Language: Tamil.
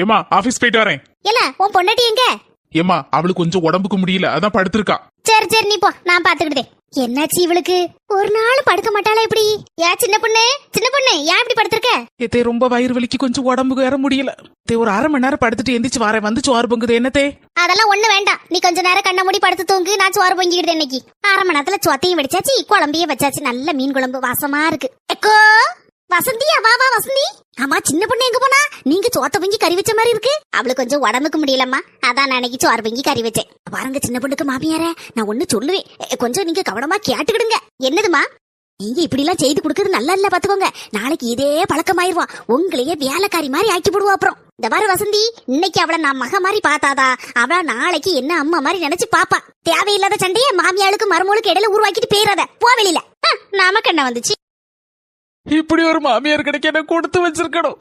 ஏமா ஆபீஸ் போயிட்டு வரேன். இல்ல உன் பொண்டாட்டி எங்க? ஏமா அவளுக்கு கொஞ்சம் உடம்புக்கு முடியல, அதான் படுத்திருக்கா. சரி சரி நீ போ, நான் பாத்துக்கிட்டேன். என்னாச்சு இவளுக்கு? ஒரு நாள் படுக்க மாட்டாளா இப்படி? ஏன் சின்ன பொண்ணு ஏன் இப்படி படுத்திருக்க? ஏத்தே ரொம்ப வயிறு வலிக்கு, கொஞ்சம் உடம்புக்கு வேற முடியல. ஒரு அரை மணி நேரம் படுத்துட்டு எந்திரிச்சு வரேன், வந்து சோறு பொங்குது. என்னத்தே? அதெல்லாம் ஒண்ணு வேண்டாம், நீ கொஞ்ச நேரம் கண்ண மூடி படுத்து தூங்கு, நான் சோறு பொங்கிக்கிட்டேன். இன்னைக்கு அரை மணி நேரத்துல சொத்தையும் வெடிச்சாச்சு, குழம்பையும் வச்சாச்சு. நல்ல மீன் குழம்பு வாசமா இருக்கு. எக்கோ வசந்தியா, வா வா வசந்தி. ஆமா சின்ன பொண்ணு எங்க போனா? நீங்க சோத்த பொங்கி கறி வச்ச மாதிரி இருக்கு. அவளுக்கு கொஞ்சம் உடம்புக்கு முடியலம்மா, அதான் நான் அன்னைக்கு சோறு பொங்கி கறி வச்சேன். பாருங்க சின்ன பொண்ணுக்கு மாமியார நான் ஒண்ணு சொல்லுவேன், கொஞ்சம் நீங்க கவனமா கேட்டுக்கிடுங்க. என்னதுமா? நீங்க இப்படி எல்லாம் செய்து கொடுக்கறது நல்லா இல்ல, பாத்துக்கோங்க. நாளைக்கு இதே பழக்கமாயிருவான், உங்களையே வேலைக்காரி மாதிரி ஆக்கி போடுவா. அப்புறம் இந்த பாரு வசந்தி, இன்னைக்கு அவளை நான் மக மாதிரி பாத்தாதா அவள நாளைக்கு என்ன அம்மா மாதிரி நினைச்சு பாப்பா. தேவையில்லாத சண்டைய மாமியாளுக்கு மருமகளுக்கு இடையில உருவாக்கிட்டு போயிடாத, போ வெளியில. நமக்கு என்ன வந்துச்சு? இப்படி ஒரு மாமியார் கிடைக்க என்ன கொடுத்து வச்சிருக்கணும்.